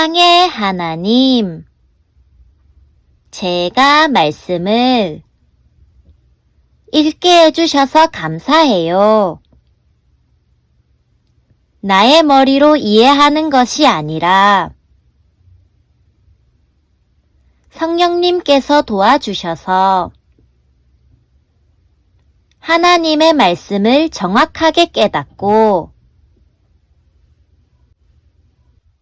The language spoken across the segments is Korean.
사랑의 하나님, 제가 말씀을 읽게 해주셔서 감사해요. 나의 머리로 이해하는 것이 아니라 성령님께서 도와주셔서 하나님의 말씀을 정확하게 깨닫고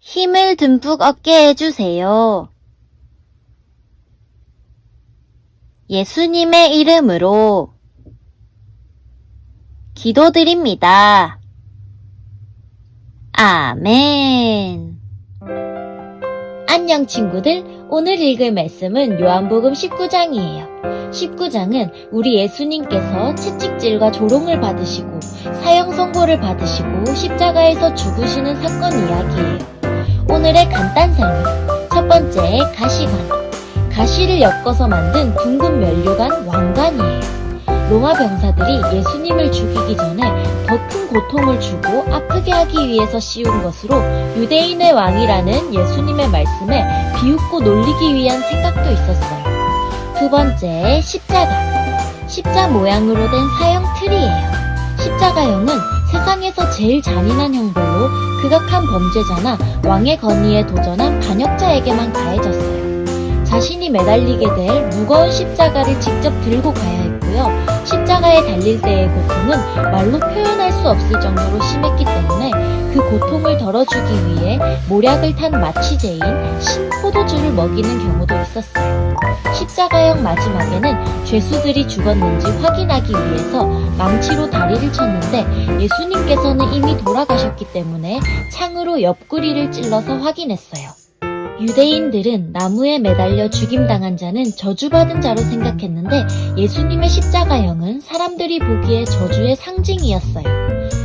힘을 듬뿍 얻게 해주세요. 예수님의 이름으로 기도드립니다. 아멘. 안녕 친구들, 오늘 읽을 말씀은 요한복음 19장이에요. 19장은 우리 예수님께서 채찍질과 조롱을 받으시고 사형 선고를 받으시고 십자가에서 죽으시는 사건 이야기예요. 오늘의 간단 설명. 첫 번째, 가시관. 가시를 엮어서 만든 둥근 면류관 왕관이에요. 로마 병사들이 예수님을 죽이기 전에 더 큰 고통을 주고 아프게 하기 위해서 씌운 것으로 유대인의 왕이라는 예수님의 말씀에 비웃고 놀리기 위한 생각도 있었어요. 두 번째, 십자가. 십자 모양으로 된 사형 틀이에요. 십자가형은 세상에서 제일 잔인한 형벌로 극악한 범죄자나 왕의 건의에 도전한 반역자에게만 가해졌어요. 자신이 매달리게 될 무거운 십자가를 직접 들고 가야 했고요. 십자가에 달릴 때의 고통은 말로 표현할 수 없을 정도로 심했기 때문에 그 고통을 덜어주기 위해 모략을 탄 마취제인 신포도주를 먹이는 경우도 있었어요. 십자가형 마지막에는 죄수들이 죽었는지 확인하기 위해서 망치로 다리를 쳤는데 예수님께서는 이미 돌아가셨기 때문에 창으로 옆구리를 찔러서 확인했어요. 유대인들은 나무에 매달려 죽임당한 자는 저주받은 자로 생각했는데 예수님의 십자가형은 사람들이 보기에 저주의 상징이었어요.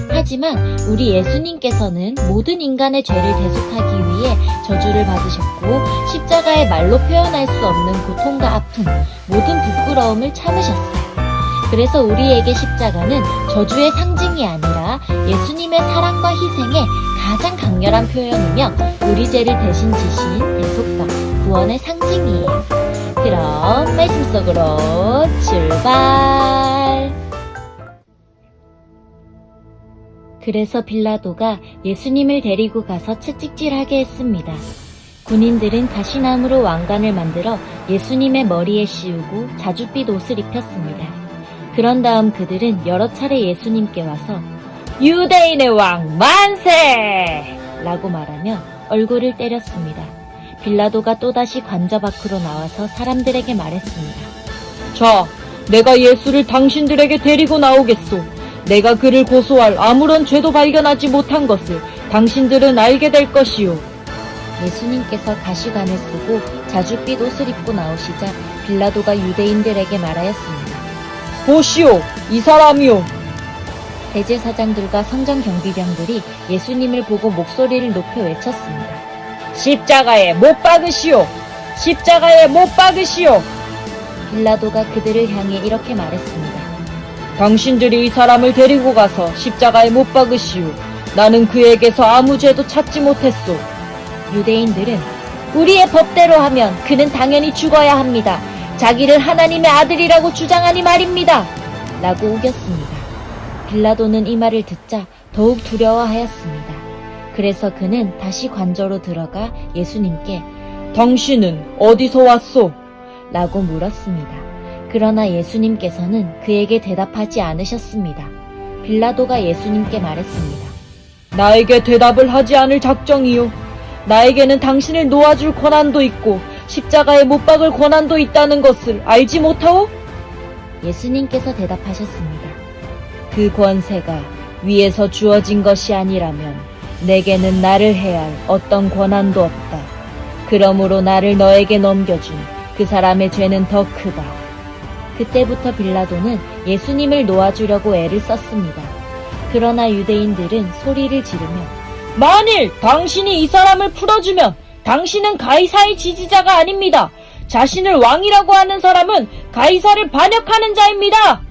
하지만 우리 예수님께서는 모든 인간의 죄를 대속하기 위해 저주를 받으셨고 십자가의 말로 표현할 수 없는 고통과 아픔, 모든 부끄러움을 참으셨어요. 그래서 우리에게 십자가는 저주의 상징이 아니라 예수님의 사랑과 희생의 가장 강렬한 표현이며 우리 죄를 대신 지신 대속과 구원의 상징이에요. 그럼 말씀 속으로 출발! 그래서 빌라도가 예수님을 데리고 가서 채찍질하게 했습니다. 군인들은 가시나무로 왕관을 만들어 예수님의 머리에 씌우고 자줏빛 옷을 입혔습니다. 그런 다음 그들은 여러 차례 예수님께 와서 유대인의 왕 만세! 라고 말하며 얼굴을 때렸습니다. 빌라도가 또다시 관저 밖으로 나와서 사람들에게 말했습니다. 자, 내가 예수를 당신들에게 데리고 나오겠소. 내가 그를 고소할 아무런 죄도 발견하지 못한 것을 당신들은 알게 될 것이요. 예수님께서 가시관을 쓰고 자줏빛 옷을 입고 나오시자 빌라도가 유대인들에게 말하였습니다. 보시오, 이 사람이요. 대제사장들과 성전 경비병들이 예수님을 보고 목소리를 높여 외쳤습니다. 십자가에 못 박으시오. 십자가에 못 박으시오. 빌라도가 그들을 향해 이렇게 말했습니다. 당신들이 이 사람을 데리고 가서 십자가에 못 박으시오. 나는 그에게서 아무 죄도 찾지 못했소. 유대인들은 우리의 법대로 하면 그는 당연히 죽어야 합니다. 자기를 하나님의 아들이라고 주장하니 말입니다. 라고 우겼습니다. 빌라도는 이 말을 듣자 더욱 두려워하였습니다. 그래서 그는 다시 관저로 들어가 예수님께 당신은 어디서 왔소? 라고 물었습니다. 그러나 예수님께서는 그에게 대답하지 않으셨습니다. 빌라도가 예수님께 말했습니다. 나에게 대답을 하지 않을 작정이요. 나에게는 당신을 놓아줄 권한도 있고 십자가에 못 박을 권한도 있다는 것을 알지 못하오? 예수님께서 대답하셨습니다. 그 권세가 위에서 주어진 것이 아니라면 내게는 나를 해할 어떤 권한도 없다. 그러므로 나를 너에게 넘겨준 그 사람의 죄는 더 크다. 그때부터 빌라도는 예수님을 놓아주려고 애를 썼습니다. 그러나 유대인들은 소리를 지르며 만일 당신이 이 사람을 풀어주면 당신은 가이사의 지지자가 아닙니다. 자신을 왕이라고 하는 사람은 가이사를 반역하는 자입니다.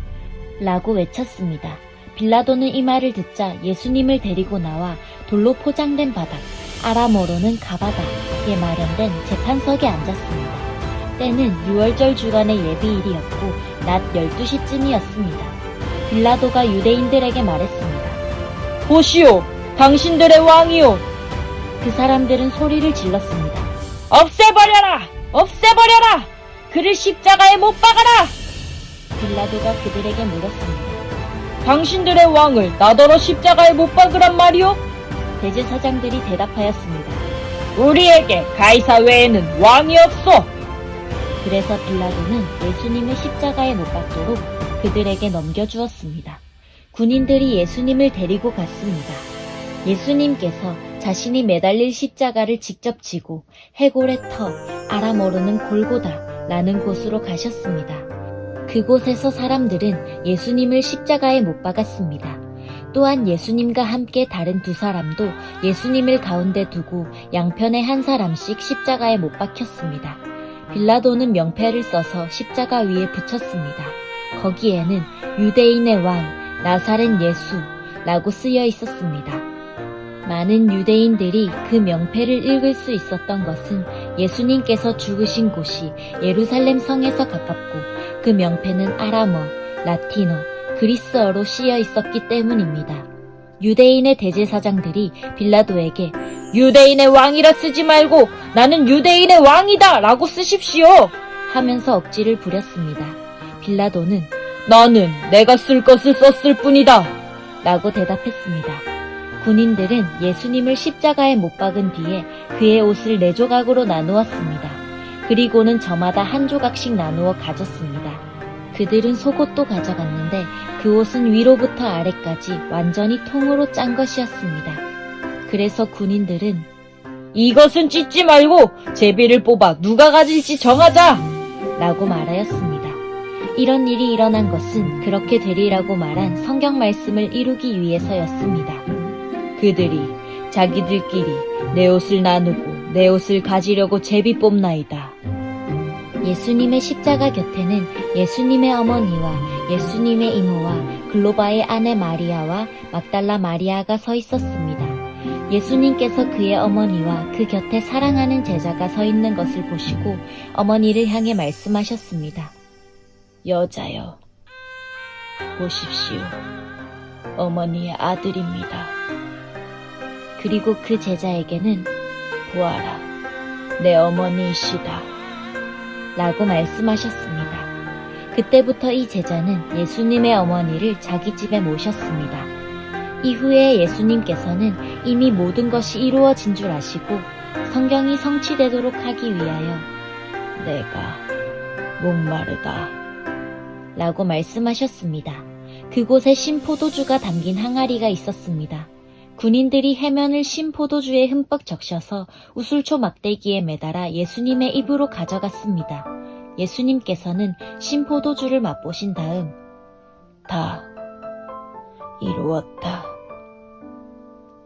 라고 외쳤습니다. 빌라도는 이 말을 듣자 예수님을 데리고 나와 돌로 포장된 바닥, 아람어로는 가바다에 마련된 재판석에 앉았습니다. 때는 6월절 주간의 예비일이었고 낮 12시쯤이었습니다. 빌라도가 유대인들에게 말했습니다. 보시오, 당신들의 왕이오. 그 사람들은 소리를 질렀습니다. 없애버려라! 없애버려라! 그를 십자가에 못 박아라! 빌라도가 그들에게 물었습니다. 당신들의 왕을 나더러 십자가에 못 박으란 말이오? 대제사장들이 대답하였습니다. 우리에게 가이사 외에는 왕이 없소! 그래서 빌라도는 예수님을 십자가에 못 박도록 그들에게 넘겨주었습니다. 군인들이 예수님을 데리고 갔습니다. 예수님께서 자신이 매달릴 십자가를 직접 지고 해골의 터, 아람어로는 골고다라는 곳으로 가셨습니다. 그곳에서 사람들은 예수님을 십자가에 못 박았습니다. 또한 예수님과 함께 다른 두 사람도 예수님을 가운데 두고 양편에 한 사람씩 십자가에 못 박혔습니다. 빌라도는 명패를 써서 십자가 위에 붙였습니다. 거기에는 유대인의 왕, 나사렛 예수라고 쓰여 있었습니다. 많은 유대인들이 그 명패를 읽을 수 있었던 것은 예수님께서 죽으신 곳이 예루살렘 성에서 가깝고 그 명패는 아람어, 라틴어, 그리스어로 씌여 있었기 때문입니다. 유대인의 대제사장들이 빌라도에게 유대인의 왕이라 쓰지 말고 나는 유대인의 왕이다 라고 쓰십시오 하면서 억지를 부렸습니다. 빌라도는 나는 내가 쓸 것을 썼을 뿐이다 라고 대답했습니다. 군인들은 예수님을 십자가에 못 박은 뒤에 그의 옷을 4조각으로 나누었습니다. 그리고는 저마다 한 조각씩 나누어 가졌습니다. 그들은 속옷도 가져갔는데 그 옷은 위로부터 아래까지 완전히 통으로 짠 것이었습니다. 그래서 군인들은 이것은 찢지 말고 제비를 뽑아 누가 가질지 정하자 라고 말하였습니다. 이런 일이 일어난 것은 그렇게 되리라고 말한 성경 말씀을 이루기 위해서였습니다. 그들이 자기들끼리 내 옷을 나누고 내 옷을 가지려고 제비 뽑나이다. 예수님의 십자가 곁에는 예수님의 어머니와 예수님의 이모와 글로바의 아내 마리아와 막달라 마리아가 서 있었습니다. 예수님께서 그의 어머니와 그 곁에 사랑하는 제자가 서 있는 것을 보시고 어머니를 향해 말씀하셨습니다. 여자여, 보십시오. 어머니의 아들입니다. 그리고 그 제자에게는 보아라, 내 어머니이시다 라고 말씀하셨습니다. 그때부터 이 제자는 예수님의 어머니를 자기 집에 모셨습니다. 이후에 예수님께서는 이미 모든 것이 이루어진 줄 아시고 성경이 성취되도록 하기 위하여 내가 목마르다 라고 말씀하셨습니다. 그곳에 신포도주가 담긴 항아리가 있었습니다. 군인들이 해면을 신포도주에 흠뻑 적셔서 우술초 막대기에 매달아 예수님의 입으로 가져갔습니다. 예수님께서는 신포도주를 맛보신 다음 다 이루었다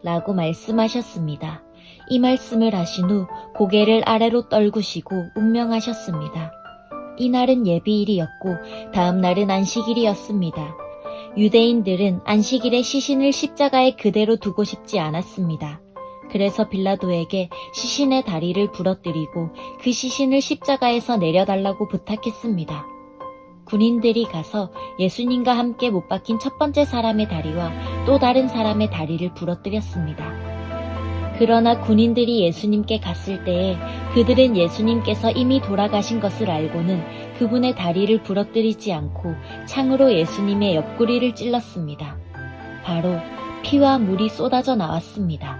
라고 말씀하셨습니다. 이 말씀을 하신 후 고개를 아래로 떨구시고 운명하셨습니다. 이날은 예비일이었고 다음 날은 안식일이었습니다. 유대인들은 안식일에 시신을 십자가에 그대로 두고 싶지 않았습니다. 그래서 빌라도에게 시신의 다리를 부러뜨리고 그 시신을 십자가에서 내려달라고 부탁했습니다. 군인들이 가서 예수님과 함께 못 박힌 첫 번째 사람의 다리와 또 다른 사람의 다리를 부러뜨렸습니다. 그러나 군인들이 예수님께 갔을 때에 그들은 예수님께서 이미 돌아가신 것을 알고는 그분의 다리를 부러뜨리지 않고 창으로 예수님의 옆구리를 찔렀습니다. 바로 피와 물이 쏟아져 나왔습니다.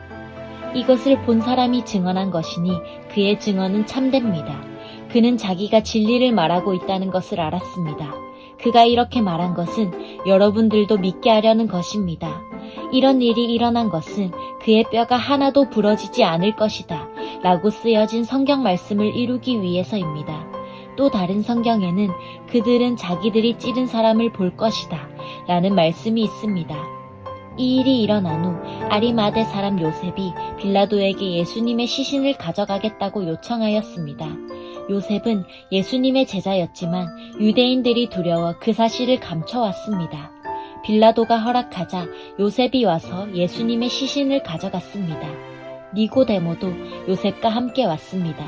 이것을 본 사람이 증언한 것이니 그의 증언은 참됩니다. 그는 자기가 진리를 말하고 있다는 것을 알았습니다. 그가 이렇게 말한 것은 여러분들도 믿게 하려는 것입니다. 이런 일이 일어난 것은 그의 뼈가 하나도 부러지지 않을 것이다 라고 쓰여진 성경 말씀을 이루기 위해서입니다. 또 다른 성경에는 그들은 자기들이 찌른 사람을 볼 것이다 라는 말씀이 있습니다. 이 일이 일어난 후 아리마대 사람 요셉이 빌라도에게 예수님의 시신을 가져가겠다고 요청하였습니다. 요셉은 예수님의 제자였지만 유대인들이 두려워 그 사실을 감춰왔습니다. 빌라도가 허락하자 요셉이 와서 예수님의 시신을 가져갔습니다. 니고데모도 요셉과 함께 왔습니다.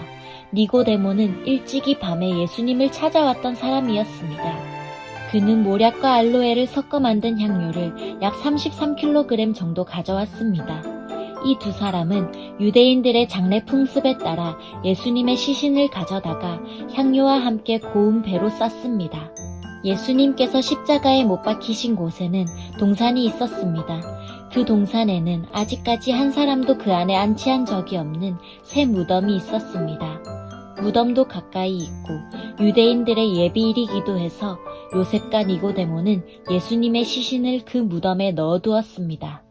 니고데모는 일찍이 밤에 예수님을 찾아왔던 사람이었습니다. 그는 모략과 알로에를 섞어 만든 향료를 약 33kg 정도 가져왔습니다. 이 두 사람은 유대인들의 장례 풍습에 따라 예수님의 시신을 가져다가 향료와 함께 고운 배로 쌌습니다. 예수님께서 십자가에 못 박히신 곳에는 동산이 있었습니다. 그 동산에는 아직까지 한 사람도 그 안에 안치한 적이 없는 새 무덤이 있었습니다. 무덤도 가까이 있고 유대인들의 예비일이기도 해서 요셉과 니고데모는 예수님의 시신을 그 무덤에 넣어두었습니다.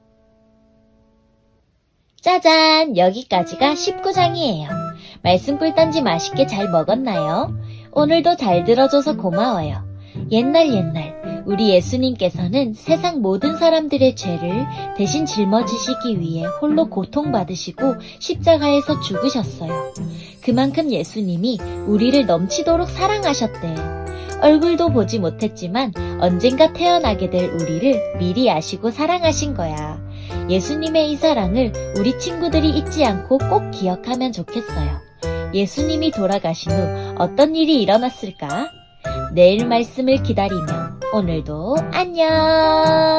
짜잔! 여기까지가 19장이에요. 말씀 꿀단지 맛있게 잘 먹었나요? 오늘도 잘 들어줘서 고마워요. 옛날 우리 예수님께서는 세상 모든 사람들의 죄를 대신 짊어지시기 위해 홀로 고통받으시고 십자가에서 죽으셨어요. 그만큼 예수님이 우리를 넘치도록 사랑하셨대. 얼굴도 보지 못했지만 언젠가 태어나게 될 우리를 미리 아시고 사랑하신 거야. 예수님의 이 사랑을 우리 친구들이 잊지 않고 꼭 기억하면 좋겠어요. 예수님이 돌아가신 후 어떤 일이 일어났을까? 내일 말씀을 기다리며 오늘도 안녕!